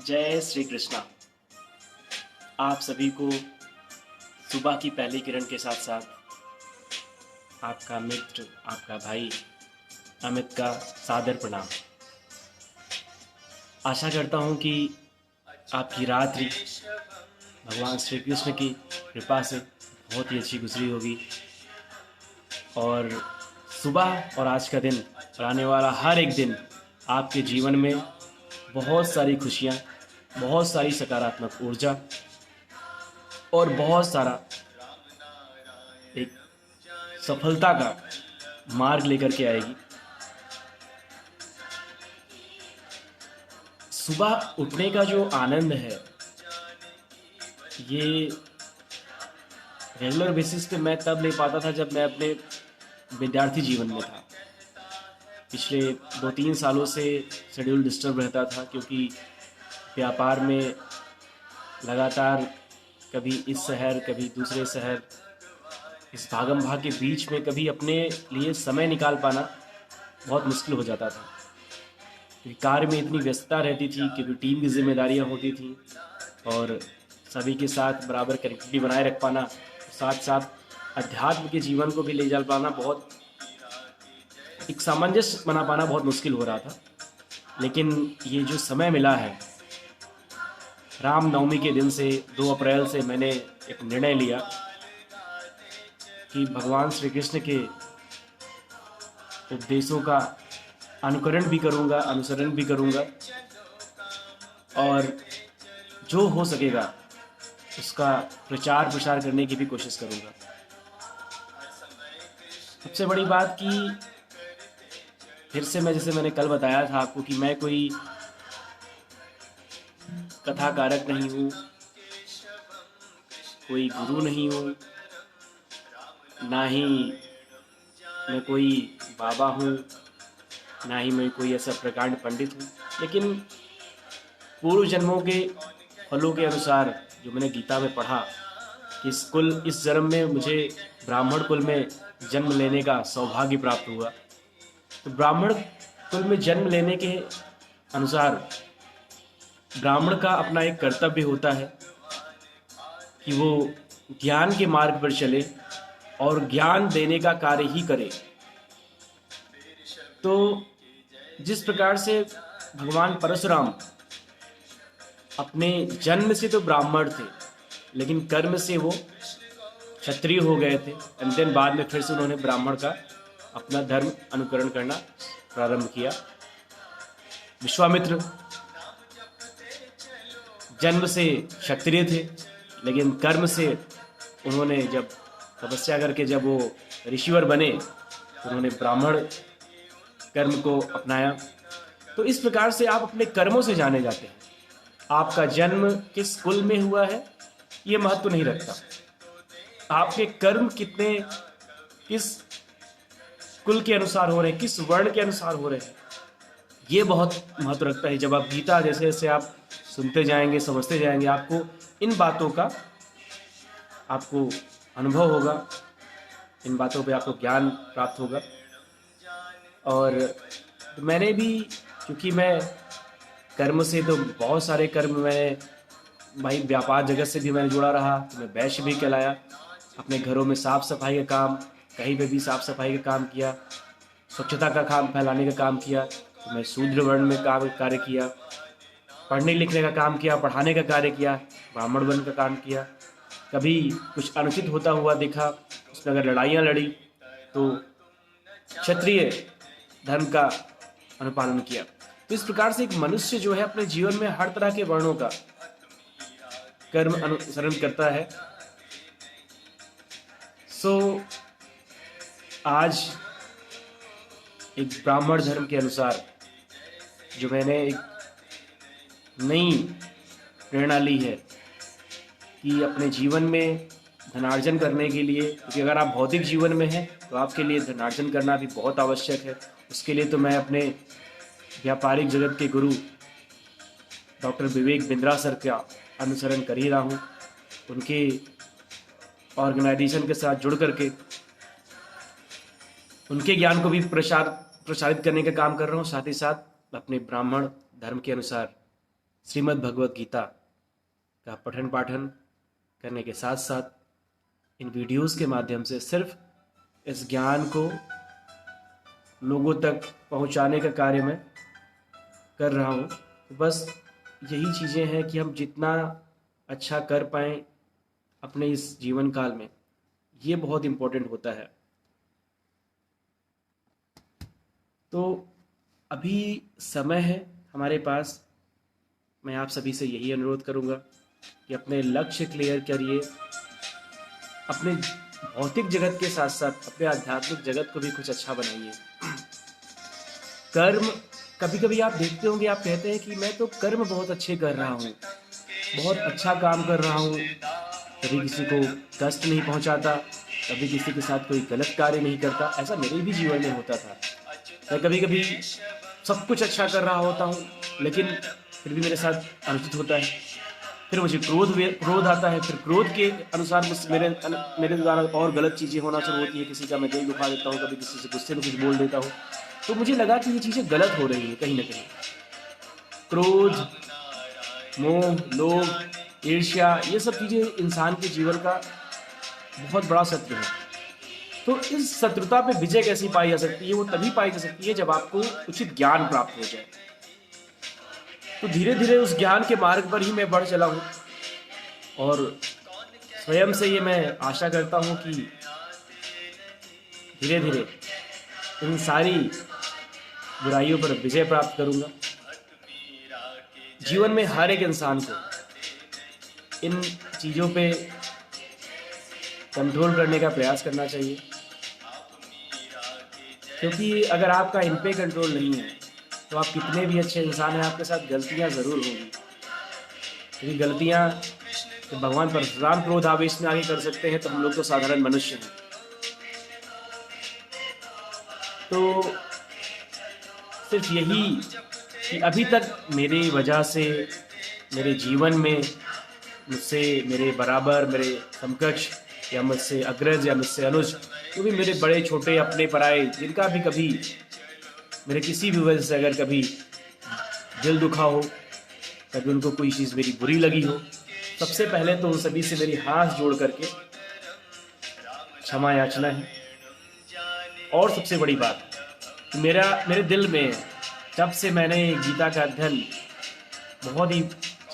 जय श्री कृष्णा। आप सभी को सुबह की पहली किरण के साथ साथ आपका मित्र, आपका भाई अमित का सादर प्रणाम। आशा करता हूँ कि आपकी रात्रि भगवान श्री कृष्ण की कृपा से बहुत ही अच्छी गुजरी होगी और सुबह और आज का दिन और आने वाला हर एक दिन आपके जीवन में बहुत सारी खुशियाँ, बहुत सारी सकारात्मक ऊर्जा और बहुत सारा एक सफलता का मार्ग लेकर के आएगी। सुबह उठने का जो आनंद है ये रेगुलर बेसिस पे मैं तब ले पाता था जब मैं अपने विद्यार्थी जीवन में था। पिछले 2-3 सालों से शेड्यूल डिस्टर्ब रहता था क्योंकि व्यापार में लगातार कभी इस शहर कभी दूसरे शहर, इस भागम भाग के बीच में कभी अपने लिए समय निकाल पाना बहुत मुश्किल हो जाता था क्योंकि कार्य में इतनी व्यस्तता रहती थी, क्योंकि टीम की जिम्मेदारियां होती थी और सभी के साथ बराबर कनेक्टिविटी बनाए रख पाना, साथ साथ अध्यात्म के जीवन को भी ले जा पाना, बहुत एक सामंजस्य बना पाना बहुत मुश्किल हो रहा था। लेकिन ये जो समय मिला है, रामनवमी के दिन से 2 अप्रैल से मैंने एक निर्णय लिया कि भगवान श्री कृष्ण के उपदेशों का अनुकरण भी करूंगा, अनुसरण भी करूंगा और जो हो सकेगा उसका प्रचार प्रसार करने की भी कोशिश करूंगा। सबसे बड़ी बात कि फिर से मैं, जैसे मैंने कल बताया था आपको, कि मैं कोई कथाकारक नहीं हूँ, कोई गुरु नहीं हूँ, ना ही मैं कोई बाबा हूँ, ना ही मैं कोई ऐसा प्रकांड पंडित हूँ। लेकिन पूर्व जन्मों के फलों के अनुसार जो मैंने गीता में पढ़ा कि इस जन्म में मुझे ब्राह्मण कुल में जन्म लेने का सौभाग्य प्राप्त हुआ, तो ब्राह्मण कुल में जन्म लेने के अनुसार ब्राह्मण का अपना एक कर्तव्य होता है कि वो ज्ञान के मार्ग पर चले और ज्ञान देने का कार्य ही करे। तो जिस प्रकार से भगवान परशुराम अपने जन्म से तो ब्राह्मण थे, लेकिन कर्म से वो क्षत्रिय हो गए थे, एंड देन बाद में फिर से उन्होंने ब्राह्मण का अपना धर्म अनुकरण करना प्रारंभ किया। विश्वामित्र जन्म से क्षत्रिय थे, लेकिन कर्म से उन्होंने जब तपस्या करके जब वो ऋषिवर बने तो उन्होंने ब्राह्मण कर्म को अपनाया। तो इस प्रकार से आप अपने कर्मों से जाने जाते हैं। आपका जन्म किस कुल में हुआ है ये महत्व नहीं रखता, आपके कर्म कितने, किस कुल के अनुसार हो रहे हैं, किस वर्ण के अनुसार हो रहे हैं, ये बहुत महत्व रखता है। जब आप गीता जैसे जैसे आप सुनते जाएंगे, समझते जाएंगे, आपको इन बातों का आपको अनुभव होगा, इन बातों पे आपको ज्ञान प्राप्त होगा। और मैंने भी, क्योंकि मैं कर्म से तो बहुत सारे कर्म, मैंने भाई व्यापार जगत से भी मैंने जुड़ा रहा, तो मैं वैश्य भी कहलाया। अपने घरों में साफ सफाई का काम, कहीं पे भी साफ सफाई का काम किया, स्वच्छता का काम फैलाने का काम किया, तो मैं शूद्र वर्ण में कार्य किया, पढ़ने लिखने का काम किया, पढ़ाने का कार्य किया, ब्राह्मण वर्ण का काम किया। कभी कुछ अनुचित होता हुआ देखा, उसमें अगर लड़ाइयाँ लड़ी तो क्षत्रिय धर्म का अनुपालन किया। तो इस प्रकार से एक मनुष्य जो है अपने जीवन में हर तरह के वर्णों का कर्म अनुसरण करता है। आज एक ब्राह्मण धर्म के अनुसार जो मैंने एक नई प्रेरणा ली है कि अपने जीवन में धनार्जन करने के लिए, क्योंकि अगर आप भौतिक जीवन में हैं तो आपके लिए धनार्जन करना भी बहुत आवश्यक है। उसके लिए तो मैं अपने व्यापारिक जगत के गुरु डॉक्टर विवेक बिंद्रा सर का अनुसरण कर ही रहा हूँ। उनके ऑर्गेनाइजेशन के साथ जुड़ करके उनके ज्ञान को भी प्रसारित करने का काम कर रहा हूँ। साथ ही साथ अपने ब्राह्मण धर्म के अनुसार श्रीमद् भगवत गीता का पठन पाठन करने के साथ साथ इन वीडियोस के माध्यम से सिर्फ इस ज्ञान को लोगों तक पहुंचाने का कार्य मैं कर रहा हूं। तो बस यही चीज़ें हैं कि हम जितना अच्छा कर पाएं अपने इस जीवन काल में, ये बहुत इम्पोर्टेंट होता है। तो अभी समय है हमारे पास, मैं आप सभी से यही अनुरोध करूंगा कि अपने लक्ष्य क्लियर करिए, अपने भौतिक जगत के साथ साथ अपने आध्यात्मिक जगत को भी कुछ अच्छा बनाइए। कर्म, कभी कभी आप देखते होंगे, आप कहते हैं कि मैं तो कर्म बहुत अच्छे कर रहा हूँ, बहुत अच्छा काम कर रहा हूँ, कभी किसी को कष्ट नहीं पहुँचाता, कभी किसी के साथ कोई गलत कार्य नहीं करता। ऐसा मेरे भी जीवन में होता था। मैं कभी कभी सब कुछ अच्छा कर रहा होता हूँ, लेकिन फिर भी मेरे साथ अनुचित होता है। फिर मुझे क्रोध आता है, फिर क्रोध के अनुसार मेरे द्वारा और गलत चीज़ें होना शुरू होती है। किसी का मैं दिल दुखा देता हूँ, कभी किसी से गुस्से में कुछ बोल देता हूँ। तो मुझे लगा कि ये चीज़ें गलत हो रही हैं कहीं ना कहीं। क्रोध, मोह, लोभ, ईर्ष्या, ये सब चीज़ें इंसान के जीवन का बहुत बड़ा शत्रु है। तो इस शत्रुता पे विजय कैसी पाई जा सकती है? वो तभी पाई जा सकती है जब आपको उचित ज्ञान प्राप्त हो जाए। तो धीरे धीरे उस ज्ञान के मार्ग पर ही मैं बढ़ चला हूँ, और स्वयं से ये मैं आशा करता हूँ कि धीरे धीरे इन सारी बुराइयों पर विजय प्राप्त करूँगा। जीवन में हर एक इंसान को इन चीज़ों पे कंट्रोल करने का प्रयास करना चाहिए, क्योंकि अगर आपका इन पे कंट्रोल नहीं है तो आप कितने भी अच्छे इंसान हैं, आपके साथ गलतियां ज़रूर होंगी। क्योंकि गलतियां तो भगवान परशुराम क्रोध आवेश में आगे कर सकते हैं, तो हम लोग तो साधारण मनुष्य हैं। तो सिर्फ यही कि अभी तक मेरी वजह से मेरे जीवन में मुझसे मेरे बराबर, मेरे समकक्ष, या मुझसे अग्रज या मुझसे अनुज, जो भी मेरे बड़े छोटे अपने पराए, जिनका भी कभी मेरे किसी भी वजह से अगर कभी दिल दुखा हो, कभी उनको कोई चीज़ मेरी बुरी लगी हो, सबसे पहले तो उन सभी से मेरी हाथ जोड़ करके क्षमा याचना है। और सबसे बड़ी बात, मेरे दिल में जब से मैंने गीता का अध्ययन बहुत ही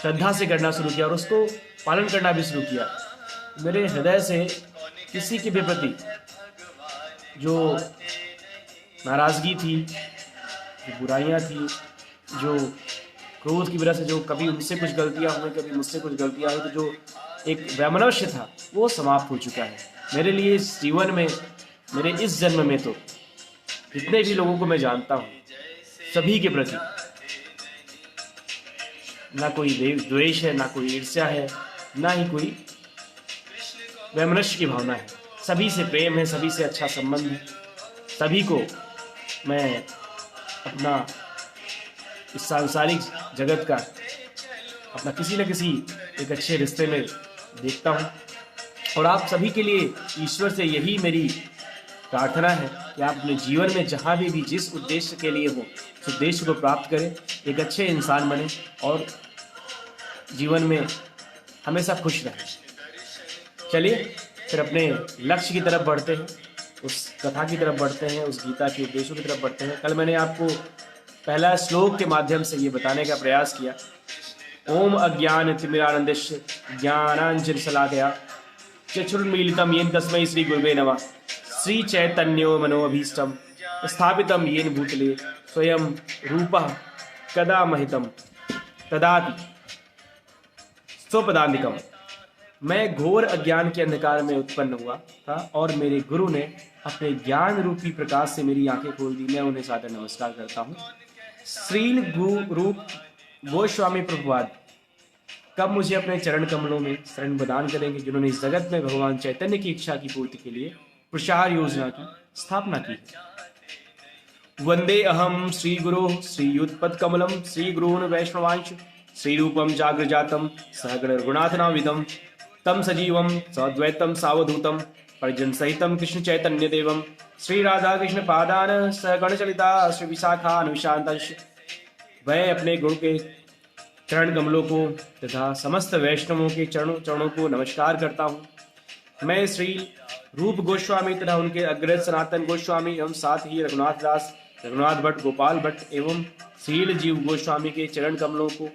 श्रद्धा से करना शुरू किया और उसको पालन करना भी शुरू किया, मेरे हृदय से किसी के भी प्रति जो नाराज़गी थी, जो बुराइयां थी, जो क्रोध की वजह से जो कभी उनसे कुछ गलतियां हुई, कभी मुझसे कुछ गलतियां हुई, तो जो एक वैमनस्य था वो समाप्त हो चुका है मेरे लिए। इस जीवन में, मेरे इस जन्म में, तो जितने भी लोगों को मैं जानता हूँ, सभी के प्रति ना कोई द्वेष है, ना कोई ईर्ष्या है, ना ही कोई वैमनस्य की भावना है। सभी से प्रेम है, सभी से अच्छा संबंध है। सभी को मैं अपना इस सांसारिक जगत का अपना किसी न किसी एक अच्छे रिश्ते में देखता हूँ। और आप सभी के लिए ईश्वर से यही मेरी प्रार्थना है कि आप अपने जीवन में जहाँ भी जिस उद्देश्य के लिए हो, उस उद्देश्य को प्राप्त करें, एक अच्छे इंसान बने और जीवन में हमेशा खुश रहें। चलिए फिर अपने लक्ष्य की तरफ बढ़ते हैं, उस कथा की तरफ बढ़ते हैं, उस गीता के उद्देश्यों की तरफ बढ़ते हैं। कल मैंने आपको पहला श्लोक के माध्यम से ये बताने का प्रयास किया, ओम अज्ञानतिमिरान्धस्य ज्ञानाञ्जनशलाकया चक्षुरुन्मीलितं येन तस्मै श्री गुरुवे नमः। श्री चैतन्यो मनोभीष्टं स्थापितं येन भूतले स्वयं रूपः कदा महितं तदाति स्वपदान्तिकम्। मैं घोर अज्ञान के अंधकार में उत्पन्न हुआ था और मेरे गुरु ने अपने ज्ञान रूपी प्रकाश से मेरी आंखें खोल दी। मैं उन्हें सादर नमस्कार करता हूँ। श्रील रूप गोस्वामी प्रभुपाद कब मुझे अपने चरण कमलों में शरण प्रदान करेंगे, जिन्होंने इस जगत में भगवान चैतन्य की इच्छा की पूर्ति के लिए प्रसार योजना की स्थापना की है। वंदे अहम श्री गुरु श्रीयुतपद कमलम श्री गुरून् वैष्णवांश श्री रूपम जागृजातम सहगण गुणाधनाविदम तम सजीवम सद्वैतम सावधूतम परिजन सहितम कृष्ण चैतन्य देवम श्री राधा कृष्ण पादान सहगण चलिता श्री विशाखा अनुशांत। वह अपने गुण के चरण कमलों को तथा समस्त वैष्णवों के चरणों को नमस्कार करता हूँ। मैं श्री रूप गोस्वामी तथा उनके अग्रज सनातन गोस्वामी एवं साथ ही रघुनाथ दास, रघुनाथ भट्ट, गोपाल भट्ट एवं श्रील जीव गोस्वामी के चरण कमलों को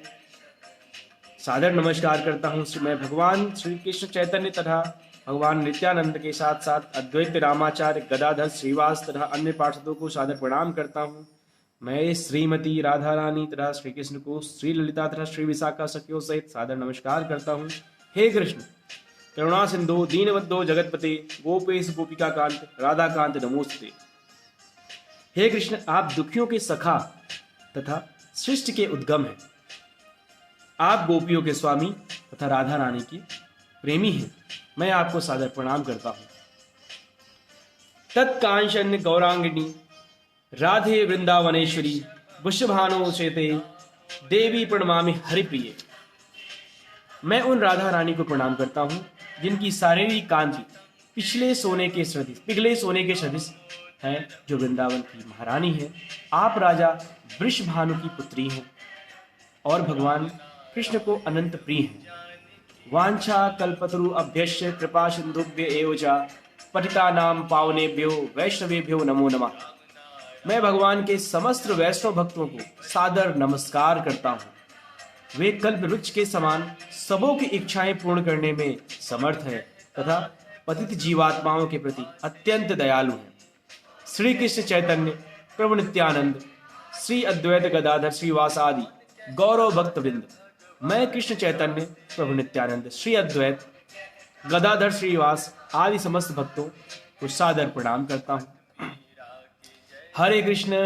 सादर नमस्कार करता हूँ। मैं भगवान श्री कृष्ण चैतन्य तथा भगवान नित्यानंद के साथ साथ अद्वैत रामाचार्य गदाधर श्रीवास तथा अन्य पार्षदों को सादर प्रणाम करता हूँ। मैं श्रीमती राधा रानी तथा श्री कृष्ण को श्री ललिता तथा श्री विशाखा सखियों सहित सादर नमस्कार करता हूँ। हे कृष्ण करुणा सिंधु दीनबंधो जगतपते गोपेश गोपिका कांत राधा कांत नमोस्ते। हे कृष्ण आप दुखियों के सखा तथा सृष्टि के उद्गम हैं। आप गोपियों के स्वामी तथा राधा रानी के प्रेमी हैं। मैं आपको सादर प्रणाम करता हूं। तत्कांचन गौरांगिनी राधे वृंदावनेश्वरी वृषभानो शेते देवी प्रणमामि हरिप्रिय। मैं उन राधा रानी को प्रणाम करता हूं जिनकी शारीरिक कांति पिघले सोने के सदृश है, जो वृंदावन की महारानी है। आप राजा वृषभानु की पुत्री हैं और भगवान कृष्ण को अनंत प्रिय हैं। वांछा कल्पतरु अभ्यस्य कृपा सिंधुभ्य एव च पतितानां पावनेभ्यो वैष्णवेभ्यो नमो नमः। मैं भगवान के समस्त वैष्णव भक्तों को सादर नमस्कार करता हूँ। वे कल्प वृक्ष के समान सबों की इच्छाएं पूर्ण करने में समर्थ है तथा पतित जीवात्माओं के प्रति अत्यंत दयालु हैं। श्री कृष्ण चैतन्य प्रभु नित्यानंद श्री अद्वैत गदाधर श्रीवास आदि गौरव भक्त वृंद। मैं कृष्ण चैतन्य प्रभु नित्यानंद श्री अद्वैत गदाधर श्रीवास आदि समस्त भक्तों को सादर प्रणाम करता हूँ। हरे कृष्ण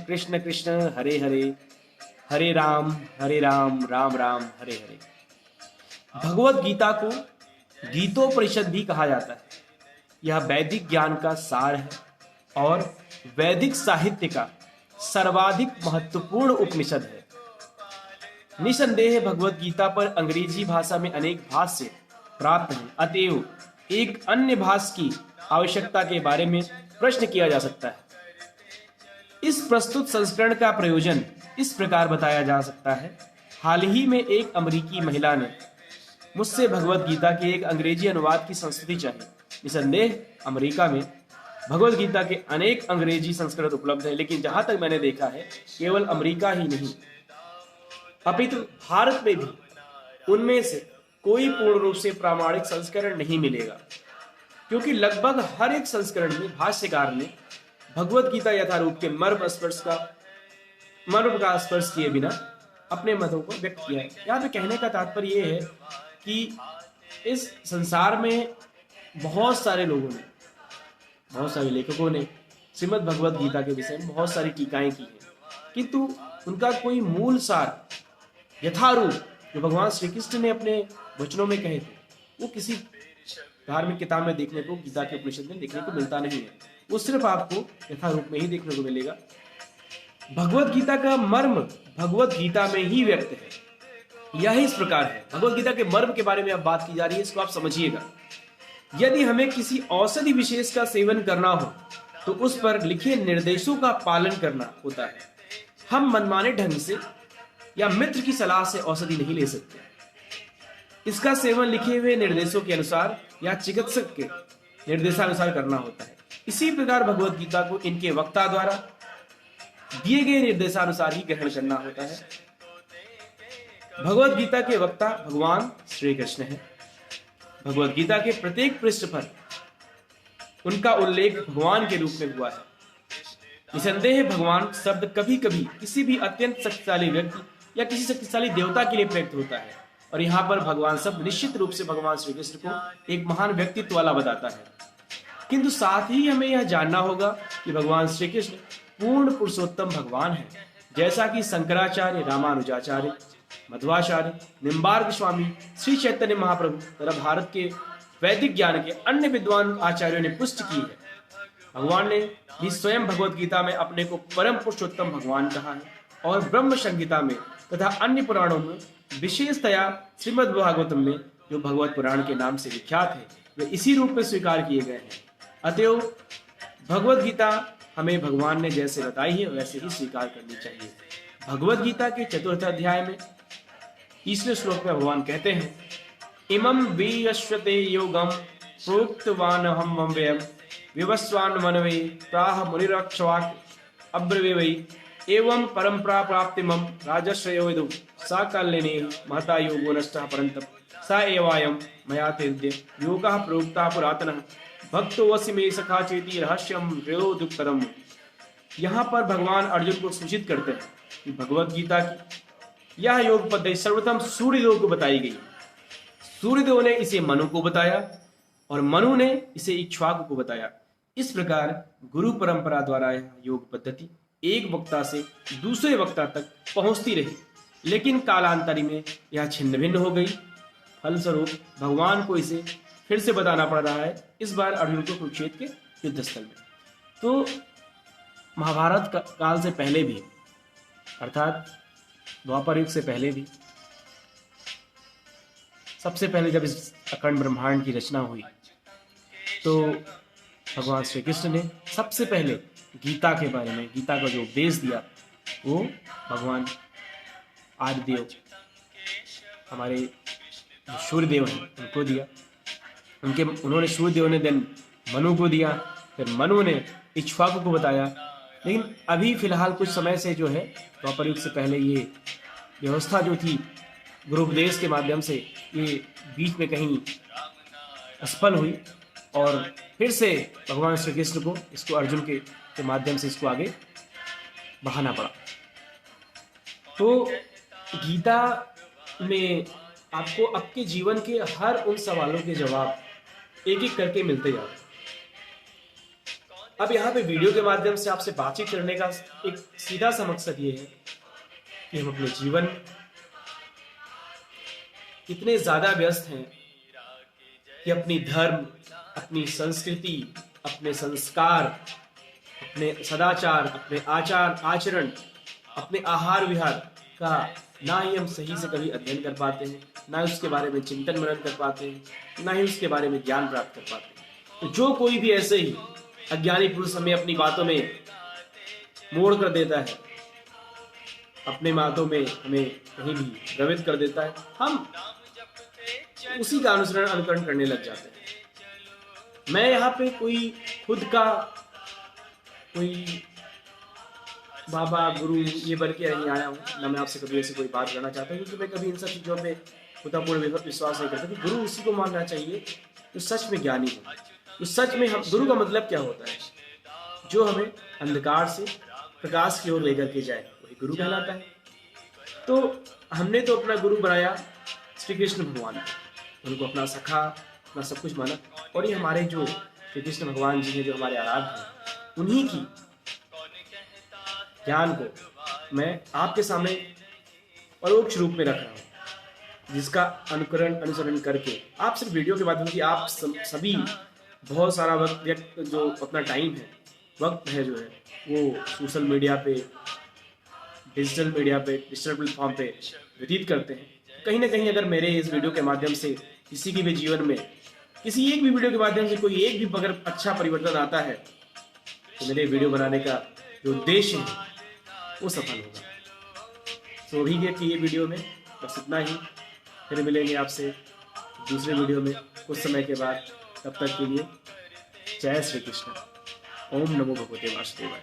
कृष्ण कृष्ण हरे हरे, हरे राम राम राम हरे हरे। भगवत गीता को गीतोपनिषद भी कहा जाता है। यह वैदिक ज्ञान का सार है और वैदिक साहित्य का सर्वाधिक महत्वपूर्ण उपनिषद है। निसंदेह भगवत गीता पर अंग्रेजी भाषा में अनेक भाष्य प्राप्त हैं, अतएव एक अन्य भाष्य की आवश्यकता के बारे में प्रश्न किया जा सकता है। इस प्रस्तुत संस्करण का प्रयोजन इस प्रकार बताया जा सकता है। हाल ही में एक अमेरिकी महिला ने मुझसे भगवत गीता के एक अंग्रेजी अनुवाद की संस्कृति चाहिए। निसंदेह अमेरिका में भगवत गीता के अनेक अंग्रेजी संस्करण उपलब्ध है, लेकिन जहां तक मैंने देखा है केवल अमेरिका ही नहीं अपितु भारत में भी उनमें से कोई पूर्ण रूप से प्रामाणिक संस्करण नहीं मिलेगा, क्योंकि लगभग हर एक संस्करण में भाष्यकार ने भगवत गीता यथारूप के मर्म का स्पर्श किए बिना अपने मतों को व्यक्त किया है। यहाँ पे कहने का तात्पर्य यह है कि इस संसार में बहुत सारे लोगों ने, बहुत सारे लेखकों ने श्रीमद् भगवत गीता के विषय में बहुत सारी टीकाएं की हैं, किंतु उनका कोई मूल सार यथारूप जो भगवान श्री कृष्ण ने अपने वचनों में कहे थे, वो किसी धार्मिक किताब में देखने को, गीता के उपनिषद में देखने को मिलता नहीं है। वो सिर्फ आपको यथारूप में ही देखने को मिलेगा। भगवत गीता का मर्म भगवत गीता में ही व्यक्त है। यह इस प्रकार है। भगवत गीता के मर्म के बारे में अब बात की जा रही है, इसको आप समझिएगा। यदि हमें किसी औषधि विशेष का सेवन करना हो तो उस पर लिखे निर्देशों का पालन करना होता है। हम मनमाने ढंग से या मित्र की सलाह से औषधि नहीं ले सकते। इसका सेवन लिखे हुए निर्देशों के अनुसार या चिकित्सक के निर्देशानुसार करना होता है। इसी प्रकार भगवत गीता को इनके वक्ता द्वारा दिए गए निर्देशानुसार ही ग्रहण करना होता है। भगवत गीता के वक्ता भगवान श्री कृष्ण है। भगवत गीता के प्रत्येक पृष्ठ पर उनका उल्लेख भगवान के रूप में हुआ है। निसंदेह भगवान शब्द कभी कभी किसी भी अत्यंत शक्तिशाली व्यक्ति या किसी शक्तिशाली देवता के लिए प्रयुक्त होता है, और यहाँ पर भगवान शब्द निश्चित रूप से भगवान श्री कृष्ण को एक महान व्यक्तित्व वाला बताता है। किंतु साथ ही हमें यह जानना होगा कि भगवान श्री कृष्ण पूर्ण पुरुषोत्तम भगवान है, जैसा कि शंकराचार्य, रामानुजाचार्य, मध्वाचार्य, निम्बार्क स्वामी, श्री चैतन्य महाप्रभु तथा भारत के वैदिक ज्ञान के अन्य विद्वान आचार्यों ने पुष्टि की है। भगवान ने भी स्वयं भगवत गीता में अपने को परम पुरुषोत्तम भगवान कहा है, और ब्रह्म संहिता में तथा अन्य पुराणों में, विशेषतया श्रीमद् भागवतम में जो भगवत पुराण के नाम से विख्यात है, वे इसी रूप में स्वीकार किए गए हैं। अतएव भगवत गीता हमें भगवान ने जैसे बताई है वैसे ही स्वीकार करनी चाहिए। भगवत गीता के चतुर्थ अध्याय में तीसरे श्लोक में भगवान कहते हैं, इमं विश्वते योगम प्रोक्तवान हम व्ययम विवस्वान मनवे प्राह मुनिरक्षवाक अब्रवीवै एवं परंपरा प्राप्तिमं राजश्रयो विदु सा कालेने महता योगो नष्टः परन्तप सा एवायं मया तेद्य योगः प्रोक्ता पुरातनः भक्तोऽसि मे सखा चेति रहस्यम त्रयोदुत्तरम्। यहाँ पर भगवान अर्जुन को सूचित करते हैं कि भगवत गीता की यह योग पद्धति सर्वप्रथम सूर्यदेव को बताई गई। सूर्यदेव ने इसे मनु को बताया और मनु ने इसे इक्ष्वाकु को बताया। इस प्रकार गुरु परंपरा द्वारा यह योग पद्धति एक वक्ता से दूसरे वक्ता तक पहुंचती रही, लेकिन कालांतरी में यह छिन्न भिन्न हो गई। फलस्वरूप भगवान को इसे फिर से बताना पड़ रहा है, इस बार अर्जुन को कुरुक्षेत्र के युद्ध स्थल में। तो महाभारत काल से पहले भी, अर्थात द्वापर युग से पहले भी, सबसे पहले जब इस अखंड ब्रह्मांड की रचना हुई तो भगवान श्री कृष्ण ने सबसे पहले गीता के बारे में, गीता का जो उपदेश दिया वो भगवान आदिदेव हमारे जो सूर्यदेव हैं उनको दिया। उन्होंने सूर्यदेव ने देन मनु को दिया, फिर मनु ने इक्ष्वाकु को बताया। लेकिन अभी फिलहाल कुछ समय से जो है द्वापर युग से पहले ये व्यवस्था जो थी गुरुपदेश के माध्यम से, ये बीच में कहीं असफल हुई और फिर से भगवान श्री कृष्ण को इसको अर्जुन के माध्यम से इसको आगे बढ़ाना पड़ा। तो गीता में आपको आपके जीवन के हर उन सवालों के जवाब एक एक करके मिलते जाते। अब यहाँ पे वीडियो के माध्यम से आपसे बातचीत करने का एक सीधा सा मकसद ये है कि हम अपने जीवन इतने ज्यादा व्यस्त हैं कि अपनी धर्म, अपनी संस्कृति, अपने संस्कार, अपने सदाचार, अपने आचार आचरण, अपने आहार विहार का ना ही हम सही से कभी अध्ययन कर पाते हैं, ना ही उसके बारे में चिंतन मनन कर पाते हैं, ना ही उसके बारे में ज्ञान प्राप्त कर पाते हैं। तो जो कोई भी ऐसे ही अज्ञानी पुरुष हमें अपनी बातों में मोड़ कर देता है, अपने बातों में हमें कहीं भी भ्रमित कर देता है, हम उसी का अनुकरण करने लग जाते हैं। मैं यहाँ पे कोई खुद का कोई बाबा गुरु ये बन के नहीं आया हूँ, ना मैं आपसे कभी ऐसी कोई बात करना चाहता हूँ, क्योंकि मैं कभी इन सब चीज़ों पे खुदापूर्ण विश्वास नहीं करता कि गुरु उसी को मानना चाहिए जो सच में ज्ञानी हो। तो सच में हम गुरु का मतलब क्या होता है? जो हमें अंधकार से प्रकाश की ओर लेकर के जाए, वही गुरु कहलाता है। तो हमने तो अपना गुरु बनाया श्री कृष्ण भगवान, उनको अपना सखा, अपना सब कुछ माना, और ये हमारे जो श्री कृष्ण भगवान जी हैं जो हमारे आराध्य हैं, उन्हीं की ज्ञान को मैं आपके सामने परोक्ष रूप में रख रहा हूँ, जिसका अनुसरण करके आप सिर्फ वीडियो के माध्यम से आप सभी बहुत सारा वक्त जो अपना टाइम है, वक्त है जो है वो सोशल मीडिया पे, डिजिटल प्लेटफॉर्म पे व्यतीत करते हैं। कहीं ना कहीं अगर मेरे इस वीडियो के माध्यम से किसी के भी जीवन में, किसी एक भी वीडियो के माध्यम से कोई एक भी अगर अच्छा परिवर्तन आता है, तो मेरे वीडियो बनाने का जो उद्देश्य है वो सफल होगा। तो अभी के ये वीडियो में बस इतना ही, फिर मिलेंगे आपसे दूसरे वीडियो में कुछ समय के बाद। तब तक के लिए जय श्री कृष्ण। ओम नमो भगवते वासुदेवाय।